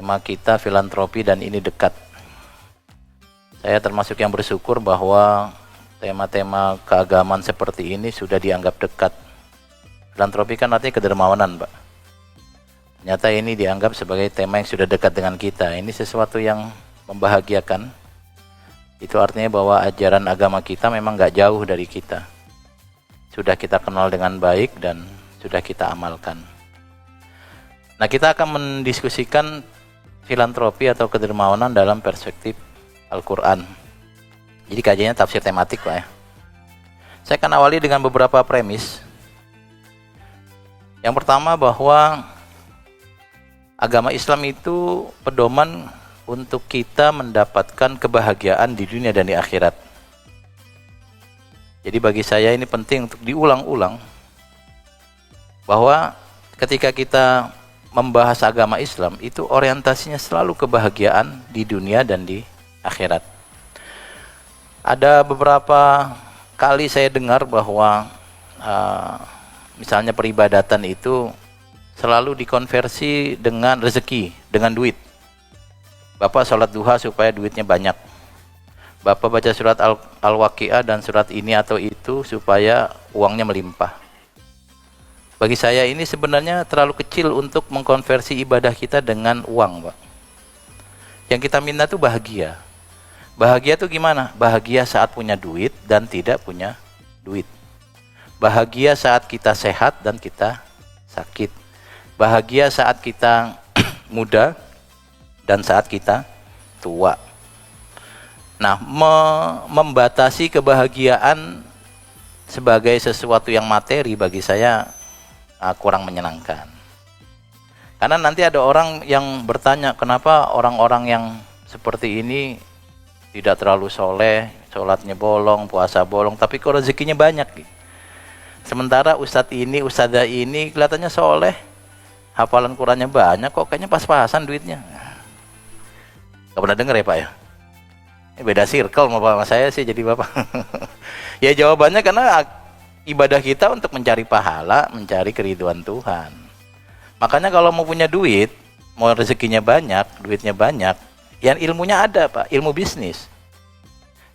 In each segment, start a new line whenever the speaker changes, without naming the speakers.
tema kita filantropi dan ini dekat. Saya termasuk yang bersyukur bahwa tema-tema keagamaan seperti ini sudah dianggap dekat. Filantropi kan artinya kedermawanan, Pak. Ternyata ini dianggap sebagai tema yang sudah dekat dengan kita. Ini sesuatu yang membahagiakan. Itu artinya bahwa ajaran agama kita memang gak jauh dari kita. Sudah kita kenal dengan baik dan sudah kita amalkan. Nah, kita akan mendiskusikan filantropi atau kedermawanan dalam perspektif Al-Quran. Jadi kajiannya tafsir tematik, Pak ya. Saya akan awali dengan beberapa premis. Yang pertama bahwa agama Islam itu pedoman untuk kita mendapatkan kebahagiaan di dunia dan di akhirat. Jadi bagi saya ini penting untuk diulang-ulang bahwa ketika kita membahas agama Islam itu orientasinya selalu kebahagiaan di dunia dan di akhirat. Ada beberapa kali saya dengar bahwa misalnya peribadatan itu selalu dikonversi dengan rezeki, dengan duit. Bapak sholat duha supaya duitnya banyak. Bapak baca surat Al-Waqiah dan surat ini atau itu supaya uangnya melimpah. Bagi saya ini sebenarnya terlalu kecil untuk mengkonversi ibadah kita dengan uang, Pak. Yang kita minta itu bahagia. Bahagia itu gimana? Bahagia saat punya duit dan tidak punya duit. Bahagia saat kita sehat dan kita sakit. Bahagia saat kita muda dan saat kita tua. Nah, membatasi kebahagiaan sebagai sesuatu yang materi bagi saya kurang menyenangkan. Karena nanti ada orang yang bertanya, kenapa orang-orang yang seperti ini tidak terlalu soleh, sholatnya bolong, puasa bolong, tapi kok rezekinya banyak. Sementara ustadz ini, ustadzah ini kelihatannya soleh, hafalan Qurannya banyak, kok kayaknya pas-pasan duitnya. Gak pernah denger ya, Pak ya? Ini beda circle sama Bapak saya sih jadi Bapak. Ya jawabannya karena ibadah kita untuk mencari pahala, mencari keriduan Tuhan. Makanya kalau mau punya duit, mau rezekinya banyak, duitnya banyak, yang ilmunya ada, Pak, ilmu bisnis.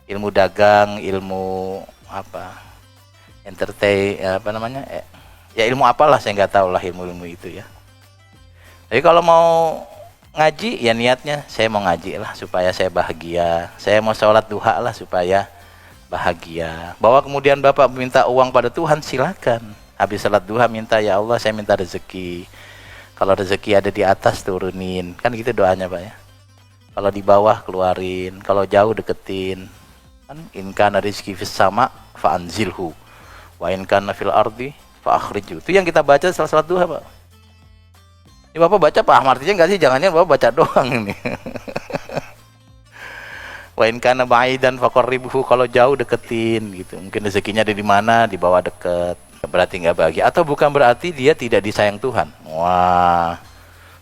Ilmu dagang, ilmu apa? Entertain, apa namanya? Ya ilmu apalah, saya nggak tahu lah ilmu-ilmu itu ya. Tapi kalau mau ngaji, ya niatnya saya mau ngaji lah supaya saya bahagia. Saya mau sholat duha lah supaya bahagia. Bahwa kemudian Bapak minta uang pada Tuhan, silakan. Habis sholat duha minta, ya Allah saya minta rezeki. Kalau rezeki ada di atas turunin. Kan gitu doanya, Pak ya. Kalau di bawah keluarin, kalau jauh deketin. Kan in kana rizqi fis sama fa anzilhu wa in kana fil ardi fa akhrijhu. Itu yang kita baca setelah sholat duha, Pak. Ini Bapak baca paham artinya nggak sih? Jangannya Bapak baca doang ini. Wa in kana ba'idan faqarribhu, kalau jauh deketin gitu. Mungkin rezekinya ada di mana, di bawah deket. Berarti nggak bahagia. Atau bukan berarti dia tidak disayang Tuhan. Wah,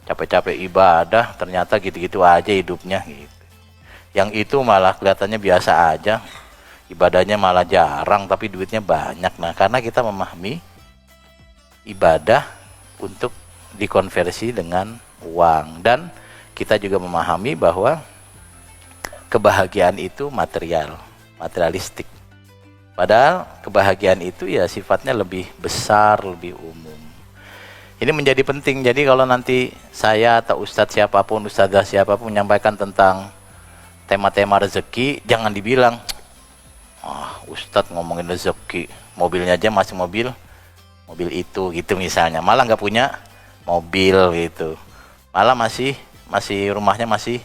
capek-capek ibadah, ternyata gitu-gitu aja hidupnya gitu. Yang itu malah kelihatannya biasa aja. Ibadahnya malah jarang tapi duitnya banyak. Nah, karena kita memahami ibadah untuk dikonversi dengan uang, dan kita juga memahami bahwa kebahagiaan itu materialistik. Padahal kebahagiaan itu ya sifatnya lebih besar, lebih umum. Ini menjadi penting. Jadi kalau nanti saya atau ustadz siapapun, ustadzah siapapun menyampaikan tentang tema-tema rezeki, jangan dibilang, ustadz ngomongin rezeki, mobilnya aja masih mobil itu gitu misalnya, malah nggak punya mobil gitu, malah masih rumahnya masih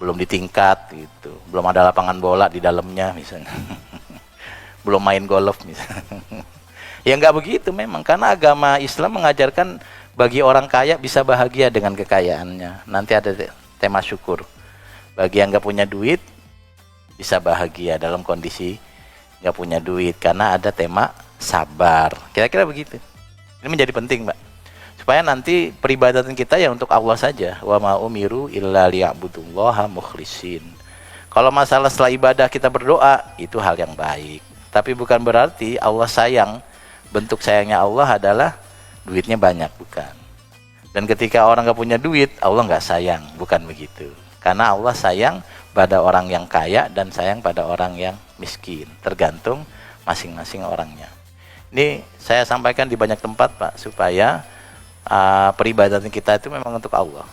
belum ditingkat gitu, belum ada lapangan bola di dalamnya misalnya. Belum main golf misalnya. Ya nggak begitu memang, karena agama Islam mengajarkan bagi orang kaya bisa bahagia dengan kekayaannya. Nanti ada tema syukur, bagi yang nggak punya duit bisa bahagia dalam kondisi nggak punya duit, karena ada tema sabar. Kira-kira begitu. Ini menjadi penting, Mbak, supaya nanti peribadatan kita ya untuk Allah saja. Wa ma umiru illa liya'budullaha mukhlisin. Kalau masalah setelah ibadah kita berdoa, itu hal yang baik. Tapi bukan berarti Allah sayang. Bentuk sayangnya Allah adalah duitnya banyak, bukan. Dan ketika orang nggak punya duit, Allah nggak sayang, bukan begitu. Karena Allah sayang pada orang yang kaya dan sayang pada orang yang miskin, tergantung masing-masing orangnya. Ini saya sampaikan di banyak tempat, Pak, supaya peribadatan kita itu memang untuk Allah.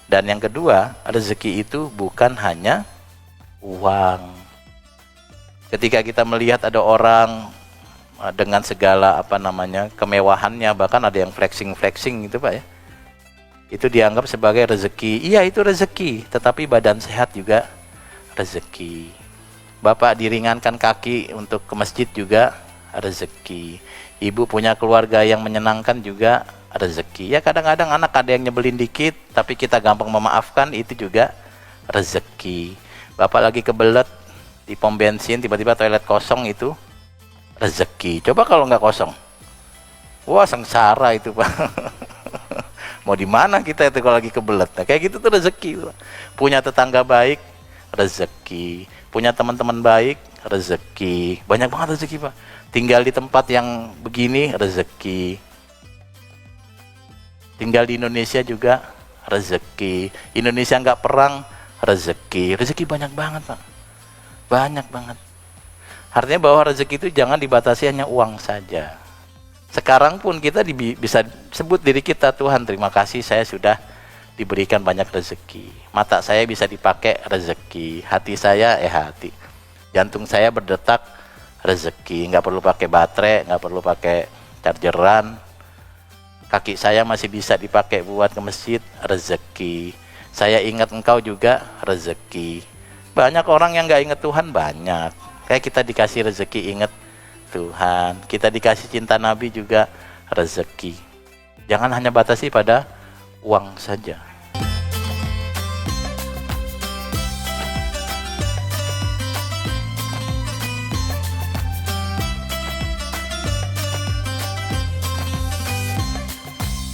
Dan yang kedua, rezeki itu bukan hanya uang. Ketika kita melihat ada orang dengan segala kemewahannya, bahkan ada yang flexing gitu, Pak, ya, itu dianggap sebagai rezeki. Iya, itu rezeki, tetapi badan sehat juga rezeki. Bapak diringankan kaki untuk ke masjid juga rezeki. Ibu punya keluarga yang menyenangkan juga rezeki. Ya, kadang-kadang anak ada yang nyebelin dikit, tapi kita gampang memaafkan, itu juga rezeki. Bapak lagi kebelet di pom bensin, tiba-tiba toilet kosong, itu rezeki. Coba kalau nggak kosong, wah sengsara itu, Pak. Mau di mana kita itu kalau lagi kebelet? Nah, kayak gitu tuh rezeki. Punya tetangga baik, rezeki. Punya teman-teman baik, rezeki. Banyak banget rezeki, Pak. Tinggal di tempat yang begini, rezeki. Tinggal di Indonesia juga rezeki. Indonesia nggak perang, rezeki. Rezeki banyak banget, Pak. Banyak banget. Artinya bahwa rezeki itu jangan dibatasi hanya uang saja. Sekarang pun kita bisa sebut diri kita, Tuhan terima kasih saya sudah diberikan banyak rezeki. Mata saya bisa dipakai, rezeki. Hati saya jantung saya berdetak, rezeki. Nggak perlu pakai baterai, nggak perlu pakai chargeran. Kaki saya masih bisa dipakai buat ke masjid, rezeki. Saya ingat engkau juga, rezeki. Banyak orang yang nggak ingat Tuhan, banyak. Kayak kita dikasih rezeki ingat Tuhan, kita dikasih cinta Nabi juga rezeki. Jangan hanya batasi pada uang saja.